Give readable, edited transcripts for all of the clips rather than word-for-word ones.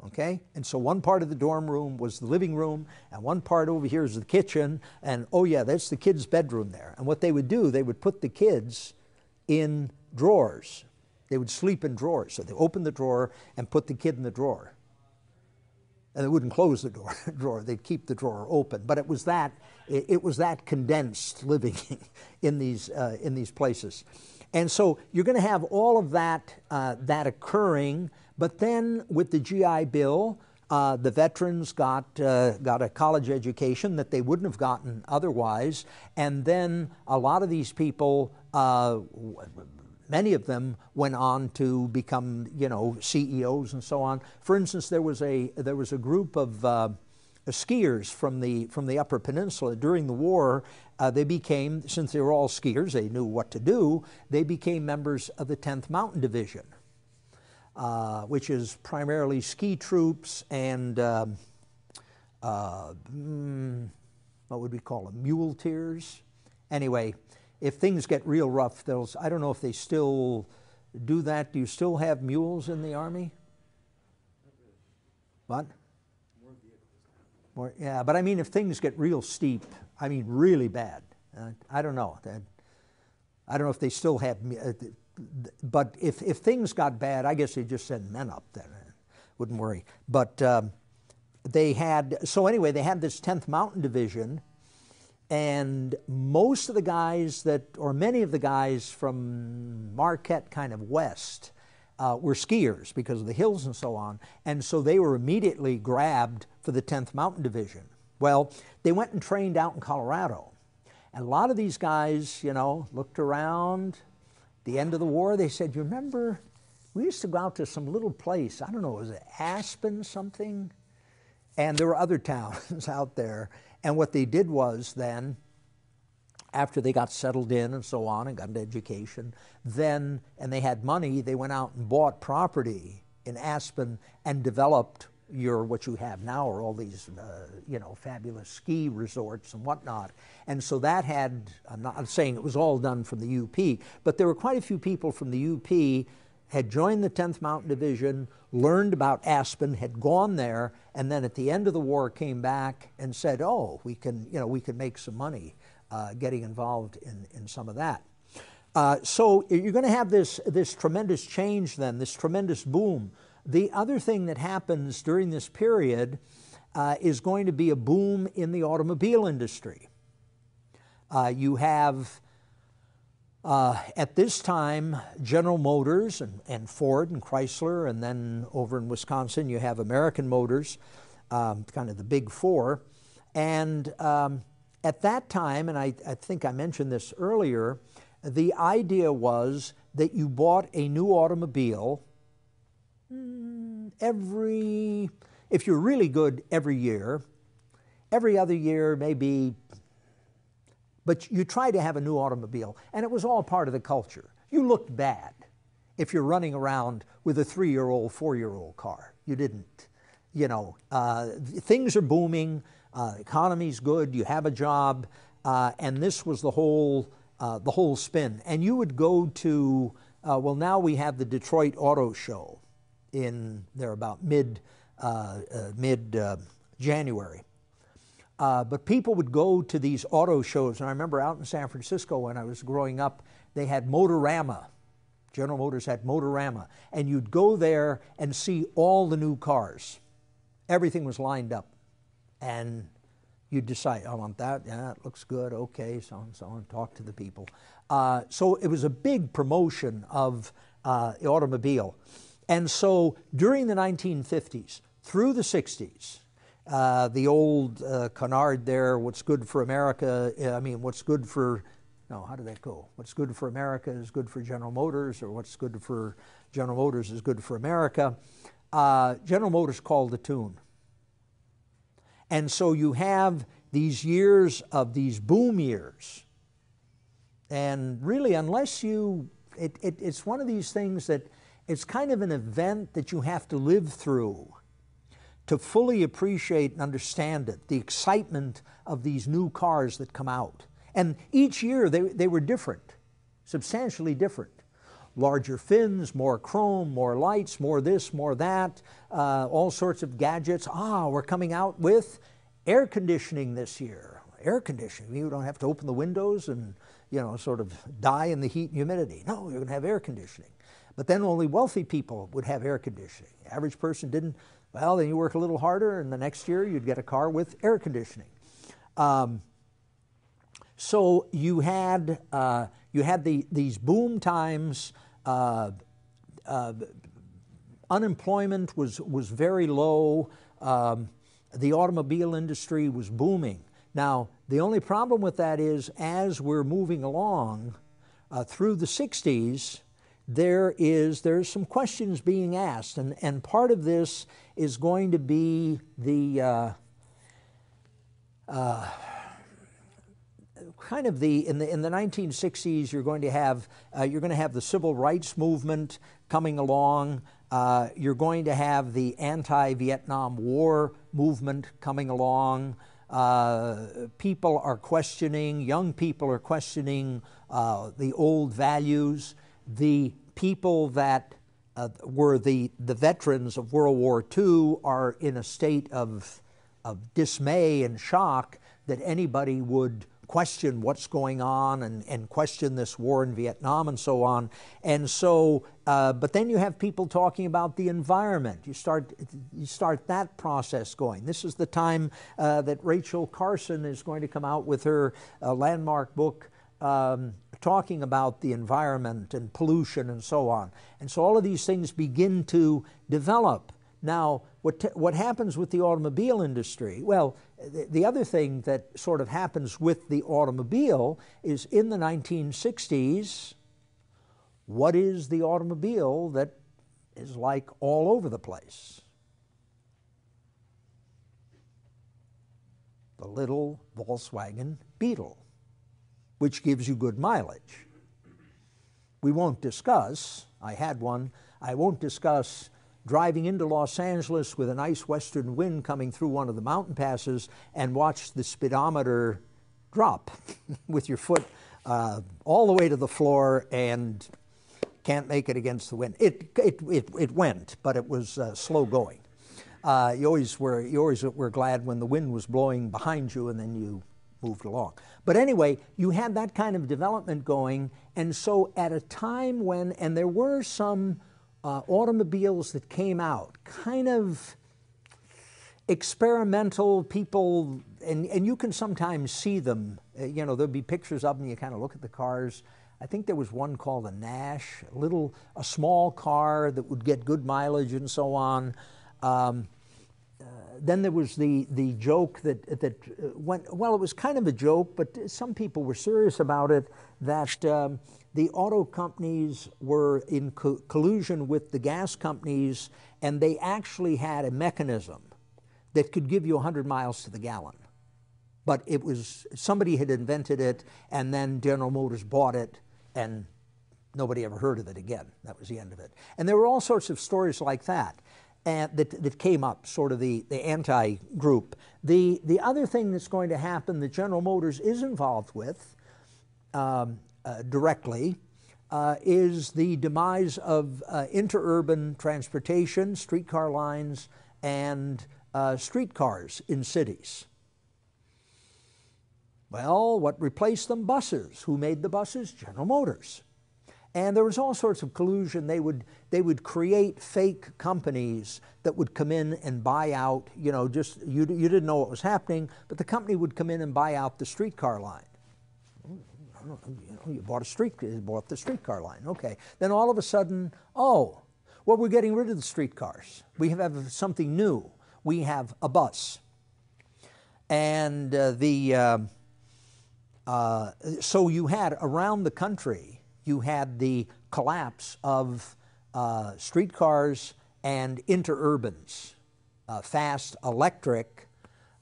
Okay? And so one part of the dorm room was the living room, and one part over here is the kitchen, and oh yeah, that's the kids' bedroom there. And what they would do, they would put the kids in drawers. They would sleep in drawers. So they open the drawer and put the kid in the drawer. And they wouldn't close the drawer. They'd keep the drawer open. But it was that condensed living in these places. And so you're going to have all of that occurring. But then with the GI Bill, the veterans got a college education that they wouldn't have gotten otherwise. And then a lot of these people, many of them went on to become, CEOs and so on. For instance, there was a group of skiers from the Upper Peninsula during the war. They became, since they were all skiers, they knew what to do. They became members of the 10th Mountain Division, which is primarily ski troops and what would we call them? Muleteers. Anyway. If things get real rough, I don't know if they still do that. Do you still have mules in the Army? What? More, yeah, but I mean if things get real steep, I mean really bad. I don't know. I don't know if they still have, but if things got bad, I guess they just send men up there. Wouldn't worry. But they had this 10th Mountain Division. And most of the guys many of the guys from Marquette kind of west were skiers because of the hills and so on. And so they were immediately grabbed for the 10th Mountain Division. Well, they went and trained out in Colorado. And a lot of these guys, looked around. At the end of the war, they said, you remember, we used to go out to some little place. I don't know, was it Aspen something? And there were other towns out there. And what they did was then, after they got settled in and so on and got an education, and they had money, they went out and bought property in Aspen and developed what you have now are all these, fabulous ski resorts and whatnot. And so that I'm not saying it was all done from the UP, but there were quite a few people from the UP had joined the 10th Mountain Division, learned about Aspen, had gone there, and then at the end of the war came back and said, oh, we can make some money getting involved in some of that. So you're going to have this tremendous change then, this tremendous boom. The other thing that happens during this period is going to be a boom in the automobile industry. You have at this time, General Motors and Ford and Chrysler, and then over in Wisconsin you have American Motors, kind of the big four. And at that time, and I think I mentioned this earlier, the idea was that you bought a new automobile if you're really good, every year. Every other year, maybe. But you try to have a new automobile, and it was all part of the culture. You looked bad if you're running around with a 3-year-old, 4-year-old car. You didn't. Things are booming, economy's good, you have a job, and this was the whole spin. And you would go to, now we have the Detroit Auto Show in there about mid-January. But people would go to these auto shows, and I remember out in San Francisco when I was growing up, they had Motorama. General Motors had Motorama. And you'd go there and see all the new cars. Everything was lined up. And you'd decide, I want that, yeah, it looks good, okay, so on, talk to the people. So it was a big promotion of the automobile. And so during the 1950s, through the 60s, the old canard there, what's good for America, what's good for, how did that go? What's good for America is good for General Motors, or what's good for General Motors is good for America. General Motors called the tune. And so you have these years of these boom years. And really, unless it's one of these things that it's kind of an event that you have to live through to fully appreciate and understand it, the excitement of these new cars that come out. And each year they were different, substantially different. larger fins, more chrome, more lights, more this, more that, all sorts of gadgets. We're coming out with air conditioning this year. Air conditioning, you don't have to open the windows and, you know, sort of die in the heat and humidity. No, you're going to have air conditioning. But then only wealthy people would have air conditioning. The average person didn't. Well, then you work a little harder, and the next year you'd get a car with air conditioning. So you had these boom times. Unemployment was very low. The automobile industry was booming. Now, the only problem with that is, as we're moving along through the 60s, there's some questions being asked, and part of this is going to be the in the 1960s, you're going to have the civil rights movement coming along. You're going to have the anti-Vietnam War movement coming along. People are questioning, young people are questioning the old values. The people that were the veterans of World War II are in a state of dismay and shock that anybody would question what's going on and question this war in Vietnam and so on. And so, but then you have people talking about the environment. You start that process going. This is the time that Rachel Carson is going to come out with her landmark book talking about the environment and pollution and so on. And so all of these things begin to develop. Now, what happens with the automobile industry? Well, the other thing that sort of happens with the automobile is, in the 1960s, what is the automobile that is like all over the place? The little Volkswagen Beetle, which gives you good mileage. We won't discuss, I had one, I won't discuss driving into Los Angeles with a nice western wind coming through one of the mountain passes and watch the speedometer drop with your foot all the way to the floor and can't make it against the wind. It went, but it was slow going. You always were glad when the wind was blowing behind you and then you moved along. But anyway, you had that kind of development going, and so at a time when, and there were some automobiles that came out, kind of experimental people, and you can sometimes see them. You know, there'll be pictures of them, you kind of look at the cars. I think there was one called a Nash, a small car that would get good mileage and so on. Then there was the joke that went, well, it was kind of a joke, but some people were serious about it, that the auto companies were in collusion with the gas companies, and they actually had a mechanism that could give you 100 miles to the gallon. But it was, somebody had invented it, and then General Motors bought it, and nobody ever heard of it again. That was the end of it. And there were all sorts of stories like that. That came up, sort of the anti-group. The other thing that's going to happen that General Motors is involved with directly is the demise of interurban transportation, streetcar lines, and streetcars in cities. Well, what replaced them? Buses. Who made the buses? General Motors. And there was all sorts of collusion. They would create fake companies that would come in and buy out, you know, just, you didn't know what was happening, but the company would come in and buy out the streetcar line. You bought the streetcar line, okay. Then all of a sudden, oh, well, we're getting rid of the streetcars. We have something new. We have a bus. And so you had, around the country, you had the collapse of streetcars and interurbans, fast electric,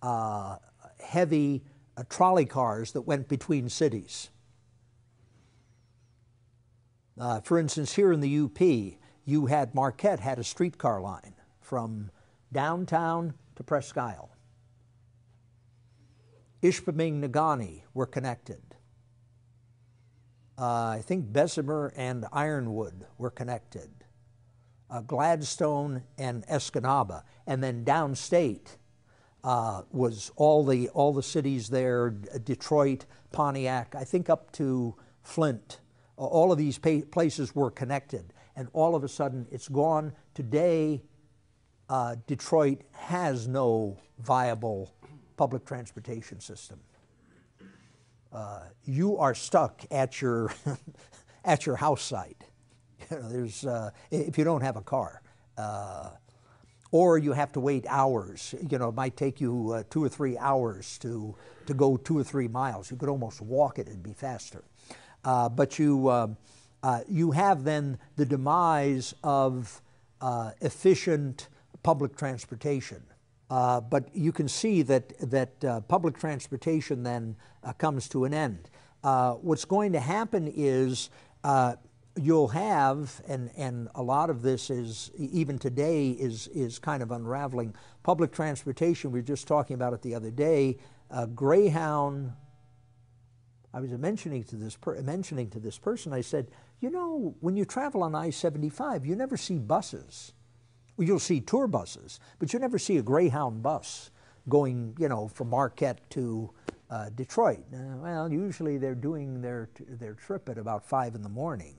heavy trolley cars that went between cities. For instance, here in the UP, you had, Marquette had a streetcar line from downtown to Presque Isle. Ishpeming, Negaunee were connected. I think Bessemer and Ironwood were connected. Gladstone and Escanaba, and then downstate was all the cities there, Detroit, Pontiac, I think up to Flint. All of these places were connected, and all of a sudden it's gone. Today, Detroit has no viable public transportation system. You are stuck at your at your house site. You know, there's if you don't have a car, or you have to wait hours. You know, it might take you 2 or 3 hours to go 2 or 3 miles. You could almost walk it; it'd be faster. But you have then the demise of efficient public transportation. But you can see that public transportation then comes to an end. What's going to happen is you'll have, and a lot of this is, even today, is kind of unraveling. Public transportation, we were just talking about it the other day, Greyhound. I was mentioning to this person, I said, you know, when you travel on I-75, you never see buses. Well, you'll see tour buses, but you never see a Greyhound bus going, you know, from Marquette to Detroit. Well, usually they're doing their trip at about 5 in the morning.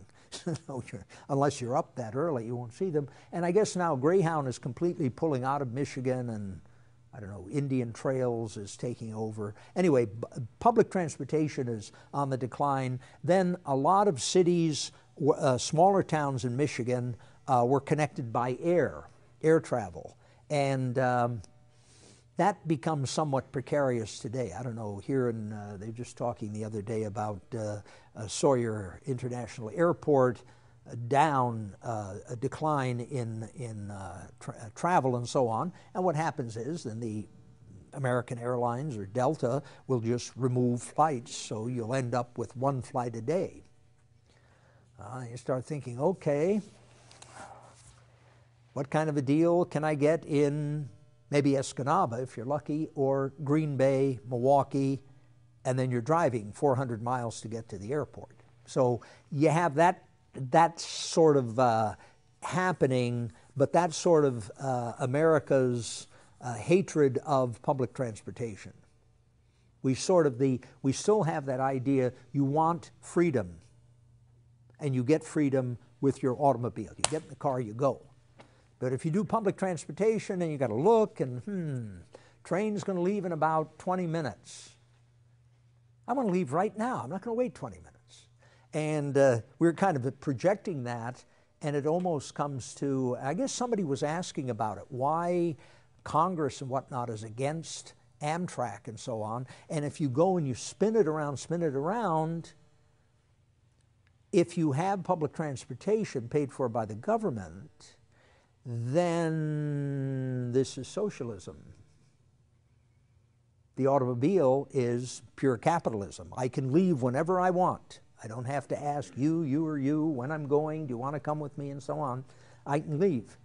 So unless you're up that early, you won't see them. And I guess now Greyhound is completely pulling out of Michigan, and I don't know, Indian Trails is taking over. Anyway, public transportation is on the decline. Then a lot of cities, smaller towns in Michigan, were connected by air travel. And that becomes somewhat precarious today. I don't know, here in, they were just talking the other day about Sawyer International Airport, a decline in travel and so on. And what happens is then the American Airlines or Delta will just remove flights, so you'll end up with 1 flight a day. You start thinking, okay, what kind of a deal can I get in maybe Escanaba, if you're lucky, or Green Bay, Milwaukee, and then you're driving 400 miles to get to the airport. So you have that sort of happening, but that's sort of America's hatred of public transportation. We still have that idea, you want freedom, and you get freedom with your automobile. You get in the car, you go. But if you do public transportation and you got to look and, train's going to leave in about 20 minutes. I want to leave right now. I'm not going to wait 20 minutes. And we're kind of projecting that, and it almost comes to, I guess somebody was asking about it, why Congress and whatnot is against Amtrak and so on. And if you go and you spin it around, if you have public transportation paid for by the government, then this is socialism. The automobile is pure capitalism. I can leave whenever I want. I don't have to ask you or you when I'm going, do you want to come with me, and so on. I can leave.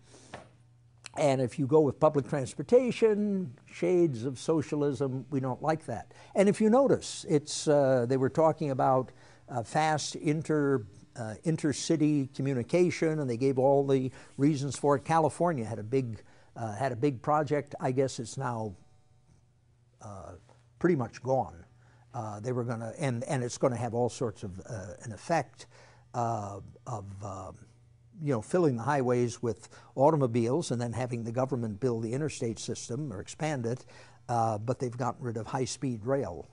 And if you go with public transportation, shades of socialism, we don't like that. And if you notice, it's they were talking about fast intercity communication, and they gave all the reasons for it. California had a big project. I guess it's now pretty much gone. They were going to, and it's going to have all sorts of an effect of filling the highways with automobiles and then having the government build the interstate system or expand it. But they've gotten rid of high-speed rail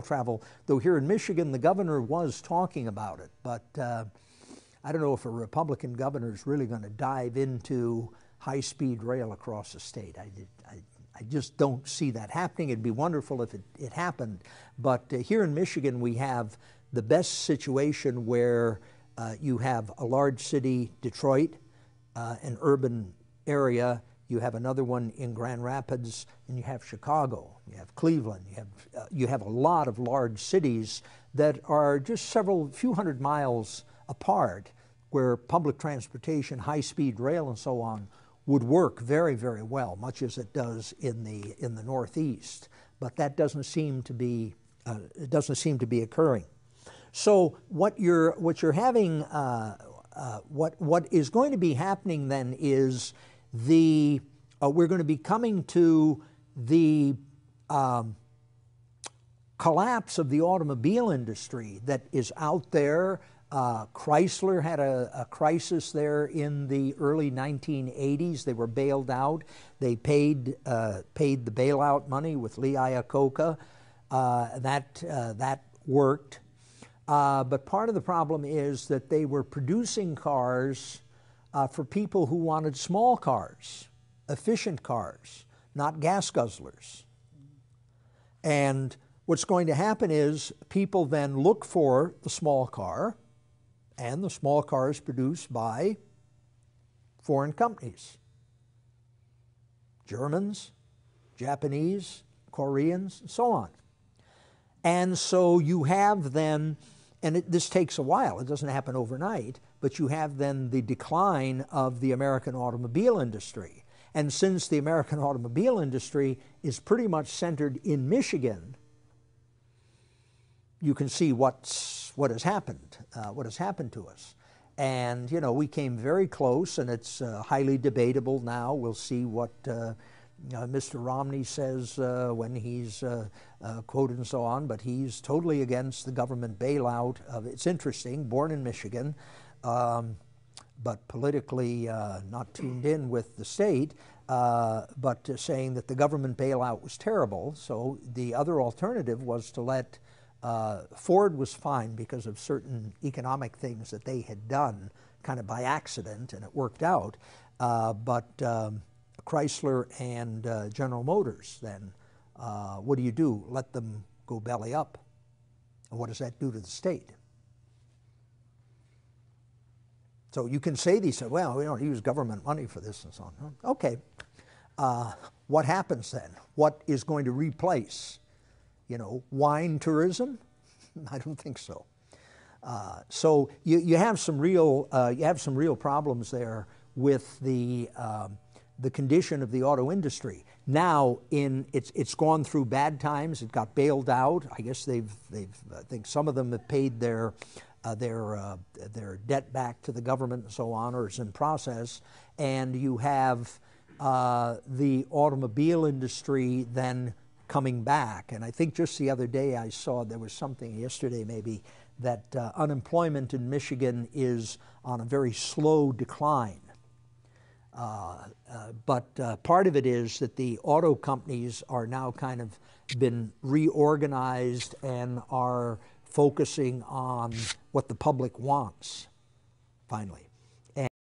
travel, though here in Michigan the governor was talking about it, but I don't know if a Republican governor is really going to dive into high-speed rail across the state. I just don't see that happening. It'd be wonderful if it happened, but here in Michigan we have the best situation where you have a large city, Detroit, an urban area. You have another one in Grand Rapids, and you have Chicago, you have Cleveland, you have a lot of large cities that are just few hundred miles apart, where public transportation, high-speed rail, and so on would work very, very well, much as it does in the Northeast. But that doesn't seem to be occurring. So what you're having, what is going to be happening then is we're going to be coming to the collapse of the automobile industry that is out there. Chrysler had a crisis there in the early 1980s. They were bailed out. They paid the bailout money with Lee Iacocca. That worked. But part of the problem is that they were producing cars for people who wanted small cars, efficient cars, not gas guzzlers. And what's going to happen is people then look for the small car, and the small car is produced by foreign companies. Germans, Japanese, Koreans, and so on. And so you have then, and this takes a while, it doesn't happen overnight, but you have then the decline of the American automobile industry. And since the American automobile industry is pretty much centered in Michigan, you can see what has happened to us. And, you know, we came very close, and it's highly debatable now. We'll see what Mr. Romney says when he's quoted and so on, but he's totally against the government bailout. It's interesting, born in Michigan, but politically not tuned in with the state, but saying that the government bailout was terrible. So the other alternative was to let Ford was fine because of certain economic things that they had done kind of by accident, and it worked out. But Chrysler and General Motors, then, what do? Let them go belly up. And what does that do to the state? So you can say these, well, we don't use government money for this and so on. Okay. What happens then? What is going to replace? You know, wine tourism? I don't think so. So you have some real problems there with the condition of the auto industry. Now it's gone through bad times. It got bailed out. I guess I think some of them have paid their debt back to the government and so on, or is in process. And you have the automobile industry then coming back. And I think just the other day I saw, there was something yesterday maybe, that unemployment in Michigan is on a very slow decline. But part of it is that the auto companies are now kind of been reorganized and are focusing on what the public wants, finally.